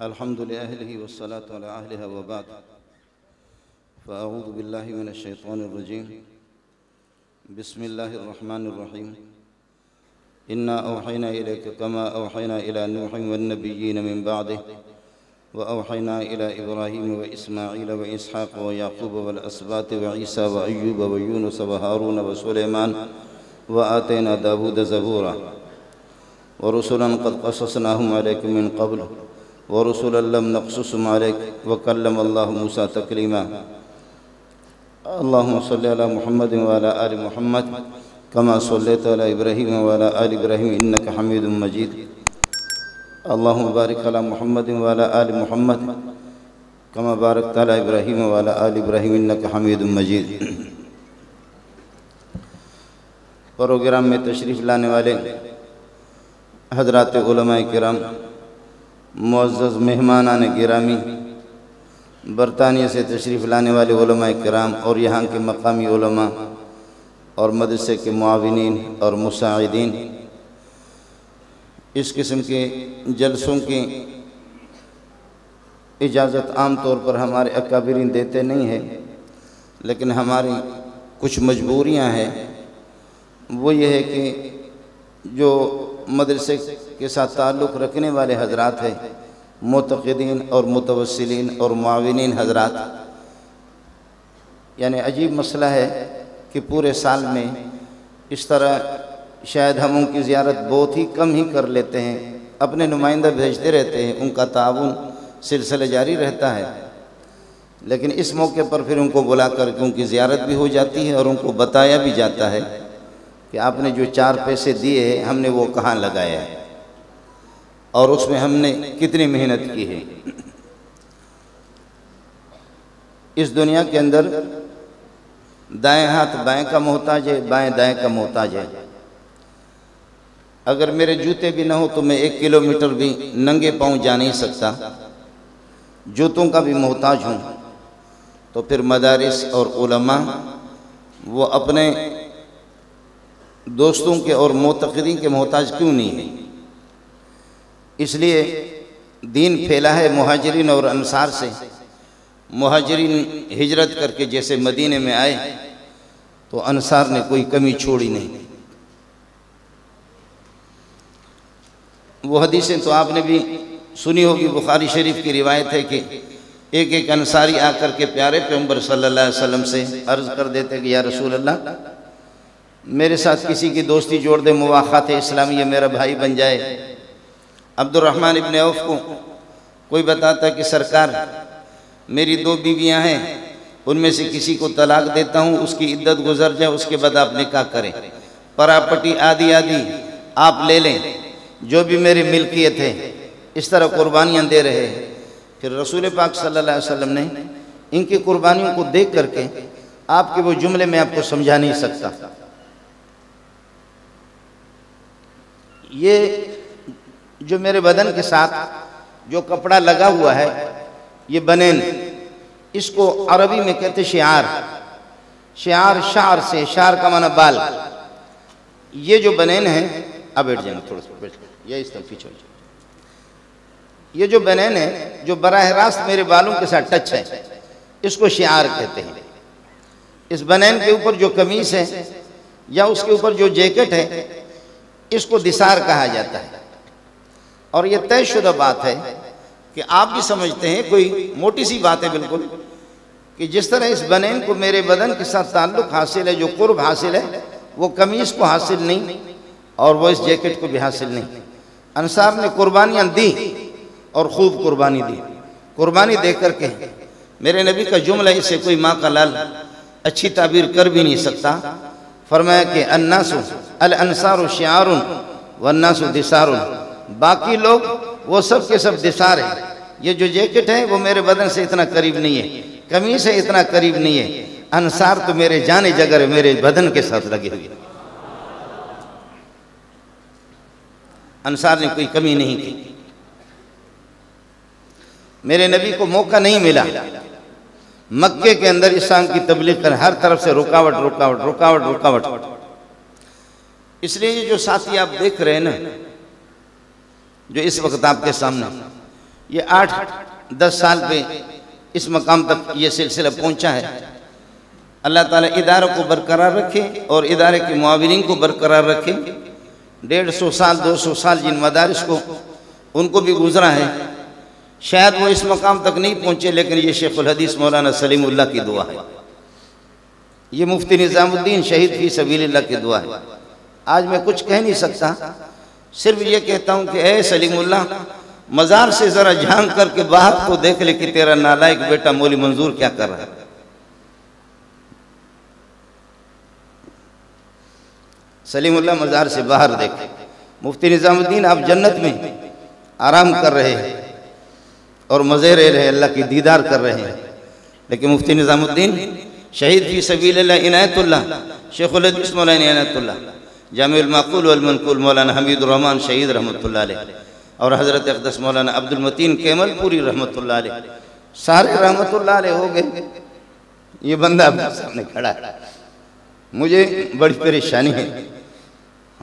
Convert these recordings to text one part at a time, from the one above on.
अल्हम्दुलिल्लाहि वस्सलातु अला अहलिहा व बाद फ़अऊज़ु बिल्लाहि मिनश शैतानिर रजीम बिस्मिल्लाहिर रहमानिर रहीम इन्ना औहैना इलैका कमा औहैना इला नूहिन वन नबिय्यीन मिन बअदिहि व औहैना इला इब्राहीम व इस्माईल व इसहाक़ व याक़ूब वल अस्बात व ईसा व अय्यूब व यूनुस व हारून व सुलैमान व आतैना दाऊद ज़बूरा व रुसुलन क़द क़ससनाहुम अलैका मिन क़ब्ल व रुसुलन लम नक़्सुसहुम अलैका व कल्लमल्लाहु मूसा तकलीमा। अल्लाहुम्मा सल्लि अला मुहम्मद व अला आलि मुहम्मद कमा सल्लैता अला इब्राहीम व अला आलि इब्राहीम इन्नका हमीदुम मजीद। अल्लाहुम्मा बारिक अला मुहम्मद व अला आलि मुहम्मद कमा बारकता अला इब्राहीम व अला आलि इब्राहीम इन्नका हमीदुम मजीद। प्रोग्राम में तशरीफ़ लाने वाले हज़रात उलमाए किराम, मुअज़्ज़ज़ मेहमानान गिरामी, बरतानिया से तशरीफ़ लाने वाले उलमाए किराम और यहाँ के मकामी उलमा और मदरसे के मुआविनीन और मुसाइदीन, इस किस्म के जलसों की इजाज़त आम तौर पर हमारे अकाबिरीन देते नहीं है, लेकिन हमारी कुछ मजबूरियाँ हैं। वो ये है कि जो मदरसे के साथ ताल्लुक़ रखने वाले हजरात हैं, मुतक़िदीन और मुतवस्सिलीन और मुआविनीन हजरात, यानी अजीब मसला है कि पूरे साल में इस तरह शायद हम उनकी ज़ियारत बहुत ही कम ही कर लेते हैं, अपने नुमाइंदा भेजते रहते हैं, उनका ताउन सिलसिला जारी रहता है, लेकिन इस मौके पर फिर उनको बुला कर के उनकी ज़ियारत भी हो जाती है और उनको बताया भी जाता है कि आपने जो 4 पैसे दिए हैं हमने वो कहाँ लगाया है और उसमें हमने कितनी मेहनत की है। इस दुनिया के अंदर दाएं हाथ बाएं का मोहताज है, बाएं दाएं का मोहताज है। अगर मेरे जूते भी ना हो तो मैं 1 किलोमीटर भी नंगे पांव जा नहीं सकता, जूतों का भी मोहताज हूँ। तो फिर मदारिस और उलमा वो अपने दोस्तों के और मुतक़िदीन के मोहताज क्यों नहीं है? इसलिए दीन फैला है मुहाजिरीन और अंसार से। मुहाजिरीन हिजरत करके जैसे मदीने में आए तो अंसार ने कोई कमी छोड़ी नहीं। वो हदीसें तो आपने भी सुनी होगी, बुखारी शरीफ की रिवायत है कि एक एक अंसारी आकर के प्यारे पैगंबर सल्लल्लाहु अलैहि वसल्लम से अर्ज़ कर देते कि या रसूल अल्लाह, मेरे साथ किसी की दोस्ती जोड़ दे, मुवाख़ात इस्लामिया मेरा भाई बन जाए। अब्दुर्रहमान इब्न औफ को कोई बताता कि सरकार मेरी 2 बीवियां हैं, उनमें से किसी को तलाक देता हूँ, उसकी इद्दत गुजर जाए, उसके बाद आप निकाह करें, परापटी आदि आदि आप ले लें, जो भी मेरी मिल्कियत है। इस तरह कुर्बानियाँ दे रहे हैं। फिर रसूल पाक सल्लल्लाहु अलैहि वसल्लम ने इनकी कुर्बानियों को देख करके आपके वो जुमले में आपको समझा नहीं सकता। ये जो मेरे बदन के साथ जो कपड़ा लगा हुआ है, ये बनेन, इसको अरबी में कहते शिआर। शिआर शार से, शार का माना बाल। ये जो बनेन है, अब बैठ जाएंगे थोड़ा सा, बैठ ये इस तरह पीछे। ये जो बनेन है जो बराह रास्त मेरे बालों के साथ टच है, इसको शिआर कहते हैं। इस बनेन के ऊपर जो कमीज है या उसके ऊपर जो जैकेट है, इसको दिसार कहा जाता है। और ये तयशुदा बात है कि आप भी समझते हैं, कोई मोटी सी बात है बिल्कुल, कि जिस तरह इस बनेन को मेरे बदन के साथ ताल्लुक़ हासिल है, जो कुर्ब हासिल है, वो कमीज़ को हासिल नहीं और वो इस जैकेट को भी हासिल नहीं। अंसार ने कुर्बानियाँ दी और खूब कुर्बानी दी। कुर्बानी दे करके मेरे नबी का जुमला, इससे कोई माँ का लाल अच्छी ताबीर कर भी नहीं सकता। फरमाया कि अन्नासु अल अंसारु शिआरुन वन्नासु दिसारुन, बाकी लोग वो सब के सब दिसार है। ये जो जैकेट है वो मेरे बदन से इतना करीब नहीं है, कमीज है इतना करीब नहीं है। अंसार तो मेरे जाने जगर मेरे बदन के साथ लगे हुए। अंसार ने कोई कमी नहीं की। मेरे नबी को मौका नहीं मिला मक्के के अंदर इस्लाम की तबलीग कर, हर तरफ से रुकावट रुकावट रुकावट रुकावट। इसलिए ये जो साथी आप देख रहे हैं ना, जो इस वक्त आपके सामने, ये 8-10 साल पे इस मकाम तक ये सिलसिला पहुंचा है। अल्लाह ताला इदारों को बरकरार रखे और इदारे के मुआविनीन को बरकरार रखे। 150 साल 200 साल जिन मदारिस को उनको भी गुजरा है, शायद वो इस मकाम तक नहीं पहुँचे, लेकिन ये शेखुल हदीस मौलाना सलीमुल्लाह की दुआ है, ये मुफ्ती निज़ामुद्दीन शहीद फी सबीलिल्लाह की दुआ है। आज मैं कुछ कह नहीं सकता, सिर्फ ये कहता हूँ कि ए सलीमुल्लाह, मज़ार से ज़रा झांक करके बाहर को देख ले कि तेरा नालायक बेटा मौली मंजूर क्या कर रहा है। सलीमुल्लाह मज़ार से बाहर देखे, मुफ्ती निज़ामुद्दीन आप जन्नत में आराम कर रहे हैं और मज़े ले रहे हैं, अल्लाह की दीदार कर रहे हैं, लेकिन मुफ्ती निज़ामुद्दीन शहीद फी सबीलिल्लाह इनायतुल्लाह शेखुल हदीस मौलाना इनायतुल्लाह जामिउल माक़ूल वल मनक़ूल मौलाना हमीदुर रहमान शहीद रहमतुल्लाह अलैह और हज़रत अक़दस मौलाना अब्दुल मतीन केमलपुरी रहमतुल्लाह अलैह, सारे रहमतुल्लाह अलैह हो गए। ये बंदा अपने सामने खड़ा है, मुझे बड़ी परेशानी है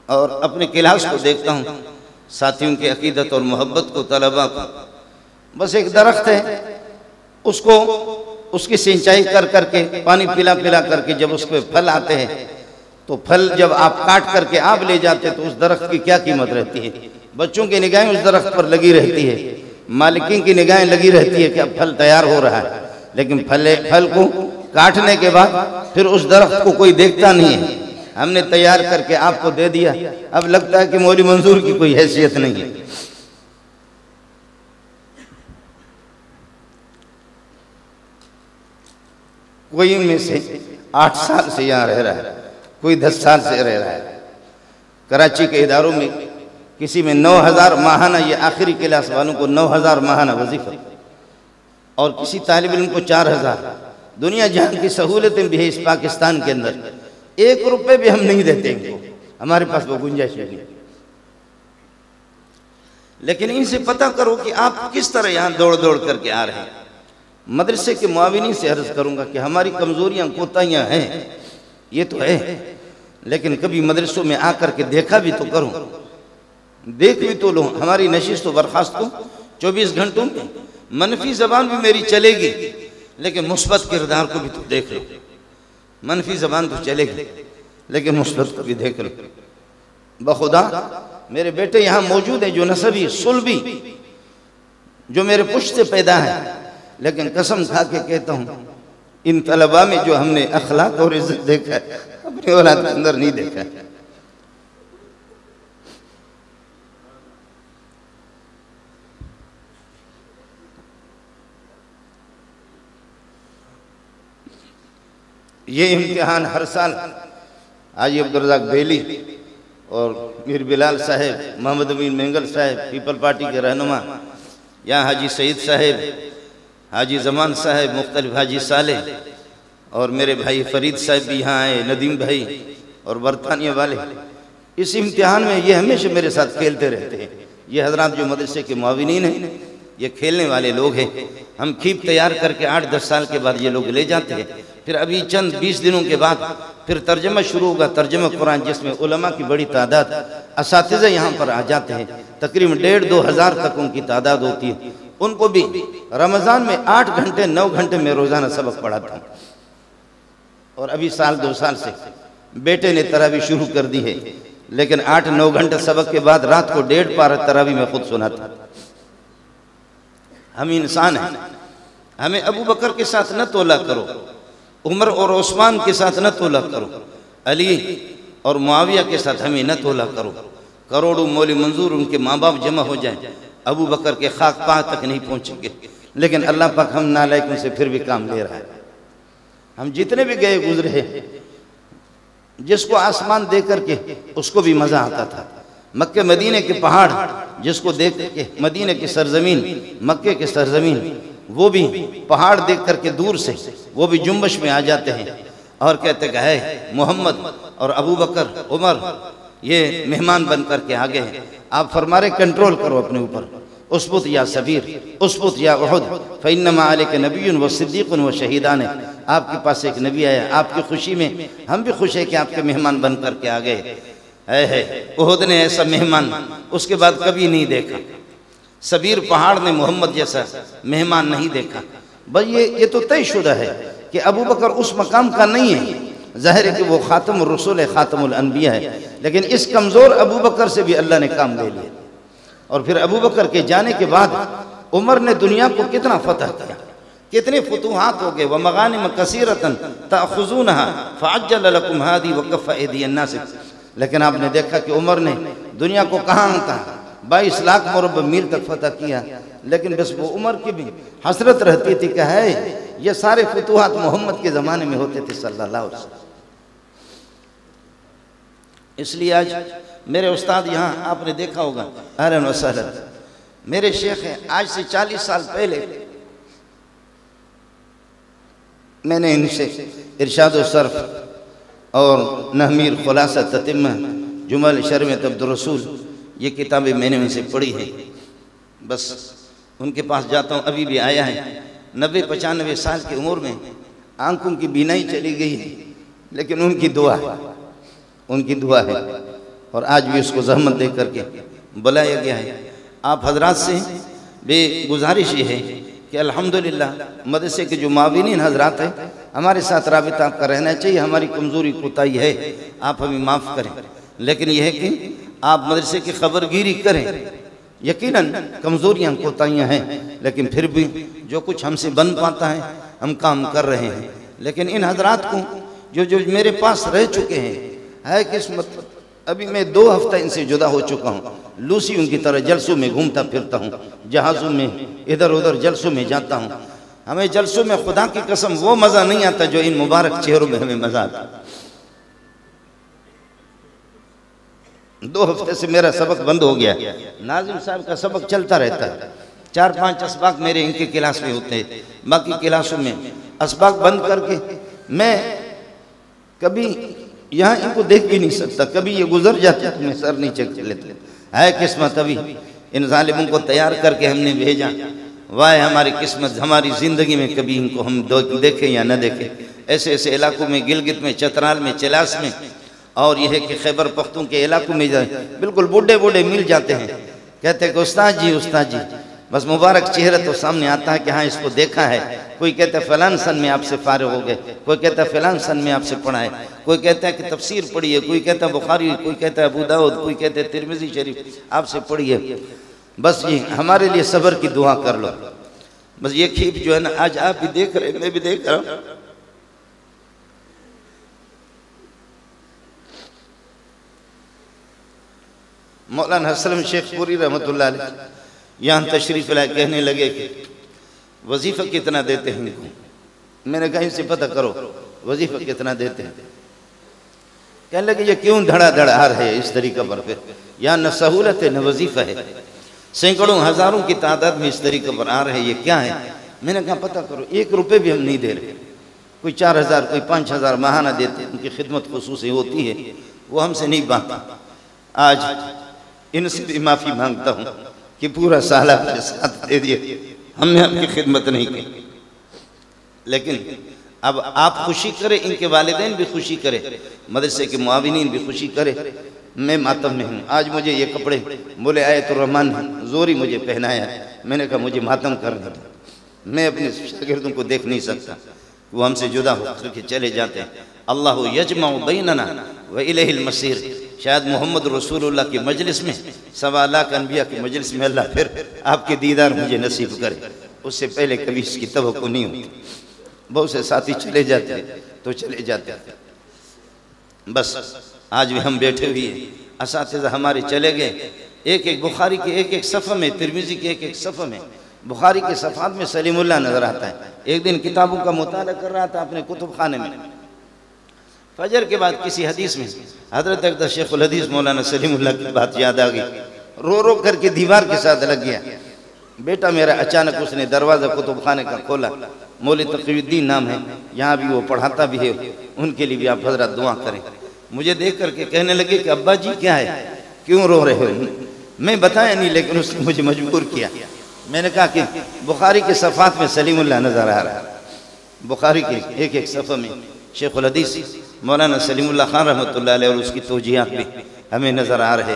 और अपने क्लास को देखता हूँ, साथियों की अकीदत और मोहब्बत को, तलबा को। बस एक दरख्त है, उसको उसकी सिंचाई कर करके, पानी पिला पिला करके जब उस पर फल आते हैं, तो फल जब आप काट करके आप ले जाते तो उस दरख्त की क्या कीमत रहती है। बच्चों की निगाहें उस दरख्त पर लगी रहती है, मालिकीन की निगाहें लगी रहती है कि अब फल तैयार हो रहा है, लेकिन फल को काटने के बाद फिर उस दरख्त को कोई देखता नहीं है। हमने तैयार करके आपको दे दिया, अब लगता है कि मौली मंजूर की कोई हैसियत नहीं है। कोई इनमें से 8 साल से यहाँ रह रहा है, कोई 10 साल से रह रहा है। कराची के इदारों में किसी में 9000 माहाना, ये आखिरी क्लास वालों को 9000 माहाना वजीफा, और किसी तालिब इल्म को 4000। दुनिया जहां की सहूलतें भी है इस पाकिस्तान के अंदर, 1 रुपये भी हम नहीं देते इनको, हमारे पास वो गुंजाइश नहीं। लेकिन इनसे पता करो कि आप किस तरह यहाँ दौड़ दौड़ करके आ रहे हैं। मदरसे के मुआविनी से अर्ज करूँगा कि हमारी कमज़ोरियाँ कोताहियाँ हैं, ये तो है, लेकिन कभी मदरसों में आकर के देखा भी तो करो, देख भी तो लो। हमारी नशिस्त व बर्खास्त को 24 घंटों में मनफी ज़बान भी मेरी चलेगी, लेकिन मुस्बत किरदार को भी तो देख लो। मनफी ज़बान तो चलेगी, लेकिन मुस्बत को भी देख लो। बखुदा मेरे बेटे यहाँ मौजूद हैं जो नसबी सुलभी, जो मेरे पुश्त से पैदा है, लेकिन कसम खा के कहता हूँ इन तलबा में जो हमने अखलाक और इज्जत देखा है, अपनी औलाद के अंदर नहीं देखा है। ये इम्तिहान हर साल हाजी अब्दुल रज़ाक बेली और मीर बिलाल साहब, मोहम्मद अमीन मेंगल साहब, पीपल पार्टी के रहनुमा, यहाँ हाजी सईद साहब, हाजी जमान साहब, मुख्तलिफ हाजी साले और मेरे भाई फरीद साहब भी यहाँ आए, नदीम भाई और बरतानिया वाले। इस इम्तिहान में ये हमेशा मेरे साथ खेलते रहते हैं। ये हजरात जो मदरसे के मुआविनीन हैं, ये खेलने वाले लोग हैं। हम खीप तैयार करके 8-10 साल के बाद ये लोग ले जाते हैं, फिर अभी चंद 20 दिनों के बाद फिर तर्जमा शुरू होगा, तर्जमा कुरान, जिसमें उलमा की बड़ी तादाद, असातिज़ा यहाँ पर आ जाते हैं, तकरीबन 1,500-2 हज़ार तक उनकी तादाद होती है। उनको भी रमज़ान में 8 घंटे 9 घंटे में रोज़ाना सबक पढ़ाता हूँ। और अभी 1-2 साल से बेटे ने तरावी शुरू कर दी है, लेकिन 8-9 घंटे सबक के बाद रात को 1.5 पारा तरावी में खुद सुनाता। हम इंसान हैं, हमें अबू बकर के साथ न तोला करो, उमर और उस्मान के साथ न तोला करो, अली और मुआविया के साथ हमें न तोला करो। करोड़ों मौली मंजूर उनके माँ बाप जमा हो जाएं, अबू बकर के खाक पा तक नहीं पहुँचेंगे, लेकिन अल्लाह पाक हम नालायकों से फिर भी काम ले रहा है। हम जितने भी गए गुजरे हैं, जिसको आसमान दे करके उसको भी मज़ा आता था, मक्के मदीने के पहाड़ जिसको देख के, मदीने की सरजमीन, मक्के की सरजमीन, वो भी पहाड़ देख करके दूर से वो भी जुम्बश में आ जाते हैं और कहते कि है मोहम्मद और अबू बकर उमर ये मेहमान बन करके आ गए हैं, आप फरमा रहे कंट्रोल करो अपने ऊपर। उसबुत या सबीर, उसबुत या उहुद, फ़इन्नमा अलैका नबियुन व सिद्दीक़ुन व शहीदान। आपके पास एक नबी आया, आपकी खुशी में हम भी खुश हैं कि आपके मेहमान बन करके आ गए। है उहुद ने ऐसा मेहमान उसके बाद कभी नहीं देखा। सबीर पहाड़ ने मोहम्मद जैसा मेहमान नहीं देखा। बस ये तो तयशुदा है कि अबू बकर उस मकाम का नहीं है। ज़ाहिर है कि वो ख़ातमुर रसूल है, ख़ातमुल अनबिया है, लेकिन इस कमज़ोर अबू बकर से भी अल्लाह ने काम ले लिया। और फिर अबू बकर के जाने के बाद उमर ने दुनिया को कितना फतह किया, कितने फतूहात हो गए। व मगानिम कसीरतन ताखुज़ूनहा फ़अज्जल लकुम हादी व कफ़्फ़ अयदियन नास। लेकिन आपने देखा कि उमर ने दुनिया को कहाँ था 22 लाख मुरब्बा मील तक फतह किया, लेकिन बस वो उमर की भी हसरत रहती थी कि है ये सारे फतूहात मोहम्मद के ज़माने में होते थे सल्लल्लाहु अलैहि वसल्लम। इसलिए आज मेरे उस्ताद यहाँ आपने देखा होगा, अहलन व सहलन, मेरे शेख हैं। आज से 40 साल पहले मैंने इनसे इरशाद व सर्फ और नहमीर खुलासा ततिम्मा जुमल शर्मत अब्दुल रसूल ये किताबें मैंने उनसे पढ़ी हैं। बस उनके पास जाता हूँ, अभी भी आया है 90-95 साल की उम्र में, आंखों की बीनाई चली गई है, लेकिन उनकी दुआ है, उनकी दुआ है। और आज भी उसको जहमत दे करके बुलाया गया है। आप हजरात से बेगुजारिश ये है कि अल्हम्दुलिल्लाह मदरसे के जो माविनीन हजरात हैं हमारे साथ राबिता आपका रहना चाहिए। हमारी कमज़ोरी कोताही है, आप हमें माफ़ करें, लेकिन यह है कि आप मदरसे की खबरगिरी करें। यकीनन कमज़ोरियाँ कोताहियाँ हैं, लेकिन फिर भी जो कुछ हमसे बन पाता है हम काम कर रहे हैं। लेकिन इन हजरात को जो मेरे पास रह चुके हैं है किस्मत। अभी मैं 2 हफ्ता इनसे जुदा हो चुका हूँ। लूसी उनकी तरह जलसों में घूमता फिरता हूँ, जहाज़ों में इधर उधर जलसों में जाता हूँ। हमें जलसों में खुदा की कसम वो मज़ा नहीं आता जो इन मुबारक चेहरों में हमें मज़ा आता। 2 हफ्ते से मेरा सबक बंद हो गया। नाजिम साहब का सबक चलता रहता है, 4-5 असबाक मेरे इनके क्लास में होते हैं, बाकी क्लासों में असबाक बंद करके मैं कभी यहाँ इनको देख भी नहीं सकता। कभी ये गुजर जाते तो मैं सर नीचे कर लेते। है किस्मत, अभी इन जालिमों को तैयार करके हमने भेजा। वाह हमारी किस्मत, हमारी ज़िंदगी में कभी इनको हम देखें या न देखें। ऐसे ऐसे इलाकों में, गिलगित में, चतराल में, चलास में, और यह है कि खैबर पख्तून के इलाकों में जाए बिल्कुल बूढ़े बूढ़े मिल जाते हैं, कहते हैं कि उस्ताद जी, बस मुबारक चेहरा तो सामने आता है कि हाँ इसको देखा है। कोई कहता है फलान सन में आपसे फारिग हो गए, कोई कहता है फलान सन में आपसे पढ़ा है, कोई कहता है कि तफसीर पढ़ी है, कोई कहता है बुखारी, कोई कहता है अबू दाऊद, कोई कहता है तिरमिज़ी शरीफ आपसे पढ़ी है। बस ये हमारे लिए सब्र की दुआ कर लो। बस ये खीप जो है ना, आज आप भी देख रहे, मैं भी देख रहा हूँ। मौलाना हसन शेख पूरी रहमतुल्लाह अलैह यहाँ तशरीफ़ लाए, कहने लगे कि वजीफ़ा कितना देते हैं इनको। मैंने कहा इनसे पता करो वजीफ़ा कितना देते हैं। कहने लगे ये क्यों धड़ाधड़ आ रहे हैं इस तरीक़े पर, फिर यहाँ न सहूलत है न वजीफ़ा है, सैकड़ों हज़ारों की तादाद में इस तरीक़े पर आ रहे हैं, ये क्या है। मैंने कहा पता करो, 1 रुपये भी हम नहीं दे रहे। कोई 4000 कोई 5000 माहाना देते, उनकी खिदमत खुसूसी होती है, वो हमसे नहीं बांटता। आज इनसे भी माफ़ी मांगता हूँ कि पूरा साल आपके साथ दे दिए, हमने आपकी खिदमत नहीं की। लेकिन अब आप खुशी करें, इनके वालिदैन भी खुशी करें, मदरसे के मुआविनीन भी खुशी करें। मैं मातम में हूँ। आज मुझे ये कपड़े बोले आयतुर्रहमान जोरी मुझे पहनाया, मैंने कहा मुझे मातम करने दो, मैं अपने शागिर्दों को देख नहीं सकता, वो हमसे जुदा हो करके चले जाते हैं। अल्लाहु यजमउ बैनना व इलैहिल मसीर। शायद मोहम्मद रसूलुल्लाह की मजलिस में, 1.25 लाख अनबिया की मजलिस में अल्लाह फिर आपके दीदार मुझे नसीब करे। उससे पहले कभी इसकी तवक्को नहीं होती। बहुत से साथी चले जाते हैं तो चले जाते हैं। बस आज भी हम बैठे हुए हैं, असातिज़ा हमारे चले गए। एक बुखारी के एक सफ़े में, तिरमिज़ी के एक सफ़े में, बुखारी के सफ़ात में सलीमुल्लाह नज़र आता है। एक दिन किताबों का मुताला कर रहा था अपने कुतुब खाने में, फजर के बाद किसी हदीस में हज़रत अक़दस शेखुल हदीस मौलाना सलीमुल्लाह की बात याद आ गई। रो रो करके दीवार के साथ लग गया। बेटा मेरा अचानक उसने दरवाज़ा कुतुब खाने का खोला। मौलवी तक़ीउद्दीन नाम है, यहाँ भी वो पढ़ाता भी है, उनके लिए भी आप हज़रत दुआ करें। मुझे देख करके कहने लगे कि अब्बा जी क्या है, क्यों रो रहे हो। मैं बताया नहीं, लेकिन उसने मुझे मजबूर किया। मैंने कहा कि बुखारी के सफ़ात में सलीमुल्लाह नज़र आ रहा है। बुखारी के एक सफ़े में शेखुल हदीस मौलाना सलीमुल्लाह खान रहमतुल्लाह अलैह और उसकी तौजीहात भी हमें नज़र आ रहे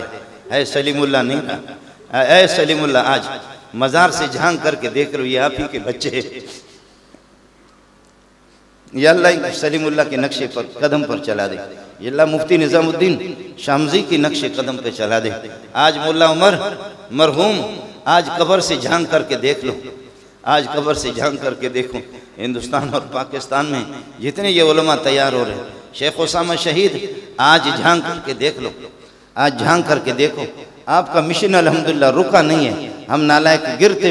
है। सलीमुल्लाह नहीं था, ऐ सलीमुल्लाह, आज मज़ार से झांक करके देख लो, ये आप ही के बच्चे हैं। या अल्लाह सलीमुल्लाह के नक्शे पर कदम पर चला दे। या अल्लाह मुफ्ती निज़ामुद्दीन शामजी की नक्शे कदम पे चला दे। आज मुल्ला उमर मरहूम, आज कब्र से झांक करके देख लो, आज कब्र से झांक करके देखो। हिंदुस्तान और पाकिस्तान में जितने ये उलमा तैयार हो रहे हैं, शेख उसामा शहीद, आज झांक करके देख लो, आज झांक करके देखो। आपका मिशन अल्हम्दुलिल्लाह रुका नहीं है। हम नालायक गिरते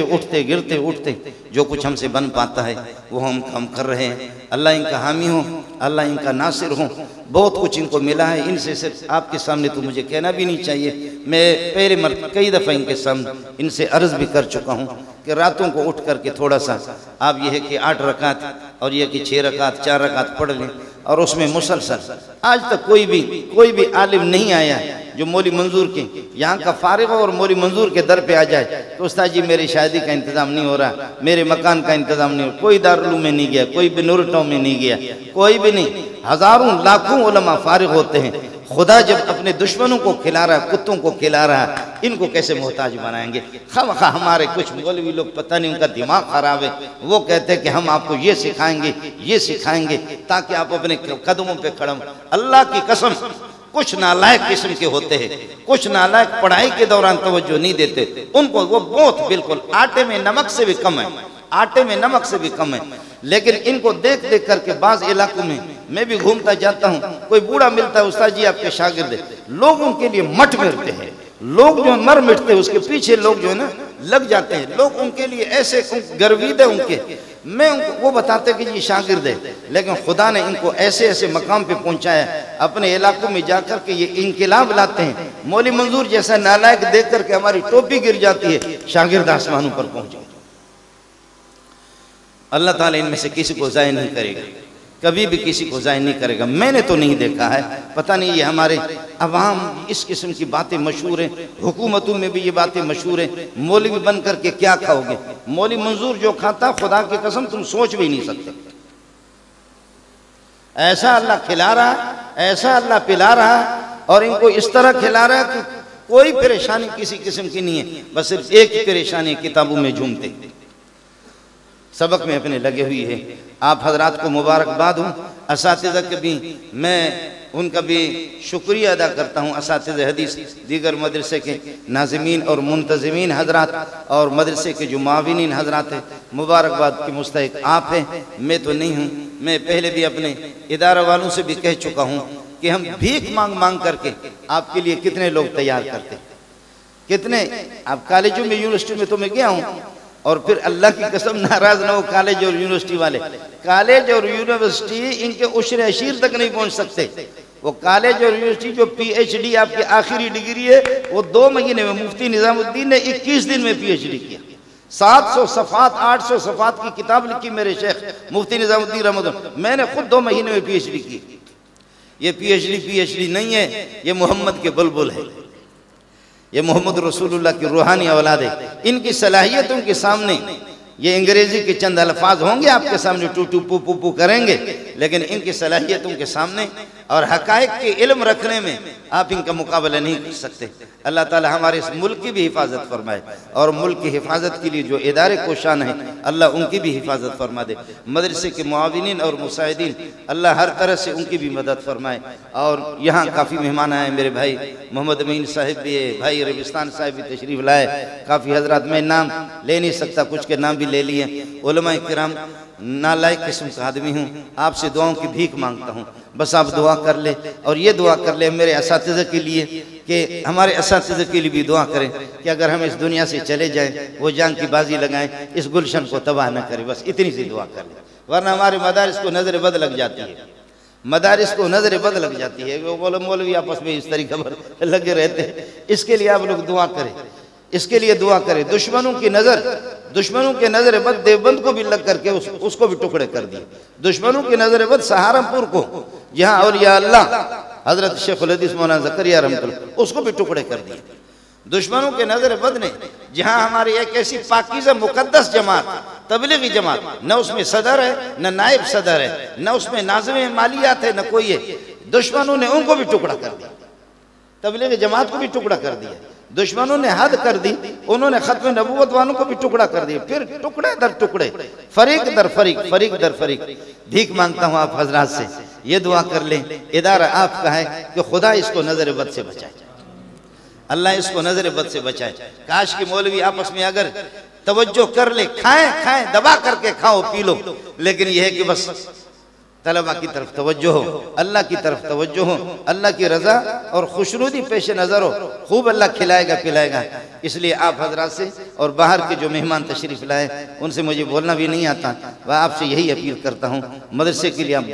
उठते जो कुछ हमसे बन पाता है वो हम कर रहे हैं। अल्लाह इनका हामी हो, अल्लाह इनका नासिर हो। बहुत कुछ इनको मिला है, इनसे सिर्फ आपके सामने तो मुझे कहना भी नहीं चाहिए। मैं पहले कई दफ़ा इनके सामने इनसे अर्ज़ भी कर चुका हूँ कि रातों को उठ करके थोड़ा सा आप ये है कि 8 रकात और ये कि 6 रकात 4 रकात पढ़ लें, और उसमें मुसलसल। आज तक कोई भी आलिम नहीं आया जो मौली मंजूर के यहाँ का फारिग हो और मौली मंजूर के दर पे आ जाए तो उस्ताद जी मेरी शादी का इंतज़ाम नहीं हो रहा, मेरे मकान का इंतज़ाम नहीं हो रहा। कोई दारुल में नहीं गया, कोई बिनूर टाउन में नहीं गया, कोई भी नहीं। हज़ारों लाखों उलमा फारिग होते हैं। खुदा जब अपने दुश्मनों को खिला रहा है, कुत्तों को खिला रहा है, इनको कैसे मोहताज बनाएंगे? खामखा हमारे कुछ मौलवी लोग, पता नहीं उनका दिमाग खराब है, वो कहते हैं कि हम आपको ये सिखाएंगे ताकि आप अपने कदमों पे खड़े हों। अल्लाह की कसम, कुछ नालायक किस्म के होते हैं, कुछ नालायक पढ़ाई के दौरान तवज्जो नहीं देते, उनको वो बहुत बिल्कुल आटे में नमक से भी कम है, आटे में नमक से भी कम है। लेकिन इनको देख देख करके बाज़ इलाकों में मैं भी घूमता जाता हूँ, कोई बूढ़ा मिलता है, उस्ताद जी आपके शागिर्द, लोग उनके लिए मट मिलते हैं, लोग जो मर मिटते हैं उसके पीछे लोग जो है ना लग जाते हैं, लोग उनके लिए ऐसे गर्विद है उनके। मैं उनको वो बताते कि ये शागिर्द है, लेकिन खुदा ने इनको ऐसे ऐसे मकाम पे पहुंचाया, अपने इलाकों में जाकर के ये इनकलाब लाते हैं। मौली मंजूर जैसा नालायक देख करके हमारी टोपी गिर जाती है, शागिर्द आसमानों पर पहुंच जाते। अल्लाह ताला इनमें से किसी को ज़ाय नहीं करेगा, कभी भी किसी को ज़ाय नहीं करेगा। मैंने तो नहीं देखा है, पता नहीं ये हमारे अवाम इस किस्म की बातें मशहूर हैं, हुकूमतों में भी ये बातें मशहूर हैं। मौलवी बन करके क्या खाओगे? मौली मंजूर जो खाता, खुदा की कसम तुम सोच भी नहीं सकते। ऐसा अल्लाह खिला रहा, ऐसा अल्लाह पिला रहा, और इनको इस तरह खिला रहा है कि कोई परेशानी किसी किस्म की नहीं है। बस सिर्फ एक ही परेशानी, किताबों में झूमते, सबक में अपने लगे हुई है। आप हजरात को मुबारकबाद हूँ, असातिज़ा के भी मैं उनका भी शुक्रिया अदा करता हूँ। असातिज़ा हदीस, दीगर मदरसे के नाज़िमीन और मुंतज़िमीन हजरात और मदरसे के जो माविनीन हजरात हैं, मुबारकबाद के मुस्तहिक आप हैं, मैं तो नहीं हूँ। मैं पहले भी अपने इदारा वालों से भी कह चुका हूँ कि हम भीख मांग मांग करके आपके लिए कितने लोग तैयार करते, कितने। आप कॉलेजों में, यूनिवर्सिटी में तो मैं गया हूँ, और फिर अल्लाह की कसम नाराज ना हो कॉलेज और यूनिवर्सिटी वाले, कॉलेज और यूनिवर्सिटी इनके उश्र अशीर तक नहीं पहुंच सकते। वो कॉलेज और यूनिवर्सिटी जो PhD आपकी आखिरी डिग्री है, वो 2 महीने में मुफ्ती निज़ामुद्दीन ने 21 दिन में PhD किया। 700 सफ़ात 800 सफ़ात की किताब लिखी मेरे शेख मुफ्ती निज़ामुद्दीन रहमतुल्लाह, मैंने खुद 2 महीने में PhD की। ये PhD नहीं है, ये मोहम्मद के बुलबुल है, ये मोहम्मद रसूलुल्लाह की रूहानी औलाद है। इनकी सलाहियतों के सामने ये अंग्रेजी के चंद अल्फाज होंगे आपके सामने, टू टू पू पू पू करेंगे, लेकिन इनकी सलाहियतों के सामने और हकायक के इल्म रखने में आप इनका मुकाबला नहीं कर सकते। अल्लाह ताला हमारे इस मुल्क की भी हिफाजत फरमाए, और मुल्क की हिफाजत के लिए जो इदारे कोशान हैं, अल्लाह उनकी भी हिफाजत फरमा दे। मदरसे के मुआविनीन और मुसाइदीन, अल्लाह हर तरह से उनकी भी मदद फरमाए। और यहाँ काफ़ी मेहमान आए, मेरे भाई मोहम्मद अमीन साहिब भी है, भाई रबिस्तान साहिब भी तशरीफ़ लाए, काफ़ी हजरात, मैं नाम ले नहीं सकता, कुछ के नाम भी ले लिए। उलमा किराम, नालायक किस्म का आदमी हूँ, आपसे दुआओं की भीख मांगता हूँ, बस आप दुआ कर ले, और ये दुआ कर ले मेरे असातिज़ा के लिए कि हमारे असातिज़ा के लिए भी दुआ करें कि अगर हम इस दुनिया से चले जाएं, वो जान की बाजी लगाएं, इस गुलशन को तबाह न करें, बस इतनी सी दुआ कर ले। वरना हमारे मदारिस को नज़र बद लग जाती है, मदारिस को नज़र बद लग जाती है। वो मौलवी आपस में इस तरीके पर लगे रहते हैं। इसके लिए आप लोग दुआ करें, इसके लिए दुआ करें। दुश्मनों की नज़र बद देवबंद को भी लग करके उसको भी टुकड़े कर दिए। दुश्मनों की नज़र बद सहारनपुर को, जहाँ औलिया अल्लाह हजरत शेखुल हदीस मौलाना ज़करिया रहमतुल्लाह, उसको भी टुकड़े कर दिए। दुश्मनों के नज़र बद ने जहाँ हमारी एक ऐसी पाकीज़ा मुकद्दस जमात, तबलीगी जमात, न उसमें सदर है, न नायब सदर है, न उसमें नाज़िम मालियात है, न कोई है, दुश्मनों ने उनको भी टुकड़ा कर दिया, तबलीगी जमात को भी टुकड़ा कर दिया। दुश्मनों ने हद कर दी, उन्होंने खत्म नबूवत वालों को भी टुकड़ा कर दिया, फिर टुकड़े दर टुकड़े, फरीक दर फरीक, फरीक दर फरीक। भीख मांगता हूँ आप हजरात से, ये दुआ कर लें, इदारा आपका है कि खुदा इसको नजर बद से बचाए, अल्लाह इसको नजर बद से बचाए। काश कि मौलवी आपस में अगर तवज्जो कर ले, खाएं खाएं, दबा करके खाओ पी लो, लेकिन यह है कि बस तलबा की तरफ तवज्जो हो, अल्लाह की तरफ तवज्जो हो, अल्लाह की रजा और खुशनुदी पेश नजर हो, खूब अल्लाह खिलाएगा पिलाएगा। इसलिए आप हजरात से और बाहर के जो मेहमान तशरीफ लाए उनसे मुझे बोलना भी नहीं आता, वह आपसे यही अपील करता हूँ, मदरसे के लिए आप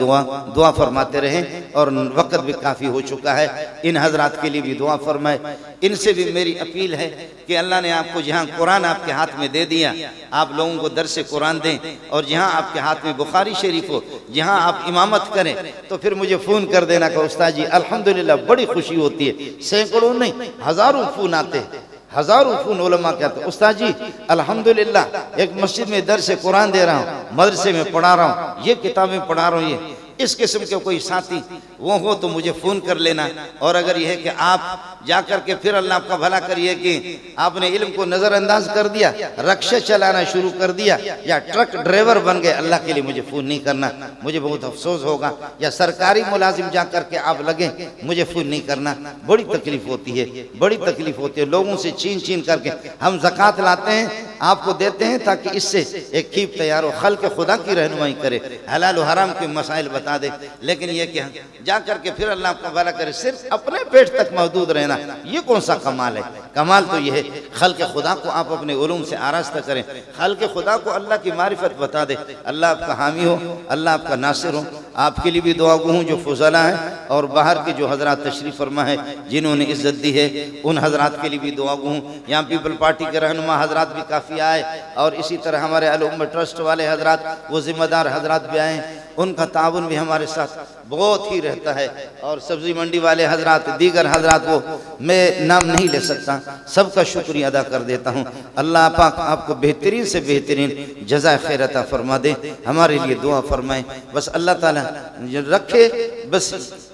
दुआ फरमाते रहें और वक्त भी काफ़ी हो चुका है, इन हजरात के लिए भी दुआ फरमाए। इनसे भी मेरी अपील है कि अल्लाह ने आपको जहाँ कुरान आपके हाथ में दे दिया, आप लोगों को दर्स कुरान दें, और जहाँ आपके हाथ में बुखारी शरीफ हो, जहाँ आप इमामत करें, तो फिर मुझे फ़ोन कर देना कि उस्ताद जी अल्हम्दुलिल्लाह बड़ी खुशी होती है, सैकड़ों नहीं हज़ारों फ़ोन आते हैं, हज़ारों फ़ोन उलमा के आते हैं, उस्ताद जी अल्हम्दुलिल्लाह एक मस्जिद में दर्स कुरान दे रहा हूँ, मदरसे में पढ़ा रहा हूँ, ये किताबें पढ़ा रहा हूँ, ये इस किस्म के कोई साथी वो हो तो मुझे फ़ोन कर लेना। और अगर यह है कि आप जा कर के फिर अल्लाह आपका भला करिए कि आपने इल्म को नज़रअंदाज कर दिया, रक्शे चलाना शुरू कर दिया या ट्रक ड्राइवर बन गए, अल्लाह के लिए मुझे फ़ोन नहीं करना, मुझे बहुत अफसोस होगा। या सरकारी मुलाजिम जा कर के आप लगे, मुझे फ़ोन नहीं करना, बड़ी तकलीफ़ होती है, बड़ी तकलीफ़ होती है। लोगों से छीन छीन करके हम ज़कात लाते हैं, आपको देते हैं ताकि इससे एक खीब तैयार हो, खल्क़ खुदा की रहनुमाई करे, हलाल और हराम के मसाइल बता दे। लेकिन ये कि जा करके फिर अल्लाह आपका भला करे, सिर्फ अपने पेट तक महदूद रहना, ये कौन सा कमाल है? कमाल तो ये है खल्क़ खुदा को आप अपने उलूम से आरास्ता करें, खल्क़ खुदा को अल्लाह की मारिफत बता दे। अल्लाह आपका हामी हो, अल्लाह आपका नासिर हो। आपके लिए भी दुआ गो हूँ जो फुज़ला हैं और बाहर के जो हजरात तशरीफ़ फरमा है, जिन्होंने इज़्ज़त दी है, उन हजरात के लिए भी दुआ गो हूँ। यहाँ पीपल पार्टी के रहनुमा हजरात भी काफ़ी आए और इसी तरह हमारे अल-उम्मा ट्रस्ट वाले हजरात, वो ज़िम्मेदार हजरात भी आए, उनका ताउन भी हमारे साथ बहुत ही रहता है। और सब्ज़ी मंडी वाले हजरात, दीगर हजरात, वो मैं नाम नहीं ले सकता, सबका शुक्रिया अदा कर देता हूँ। अल्लाह पाक आपको बेहतरीन से बेहतरीन जज़ा खैर अता फरमा दे, हमारे लिए दुआ फरमाए। बस अल्लाह ताला रखे, बस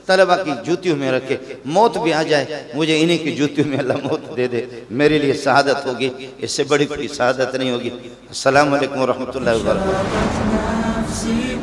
तलबा की जूतियों में रखे, मौत भी आ जाए मुझे इन्हीं की जूतियों में अल्लाह मौत दे दे, मेरे लिए शहादत होगी, इससे बड़ी कोई शहादत नहीं होगी। अस्सलामु अलैकुम व रहमतुल्लाहि व बरकातहू।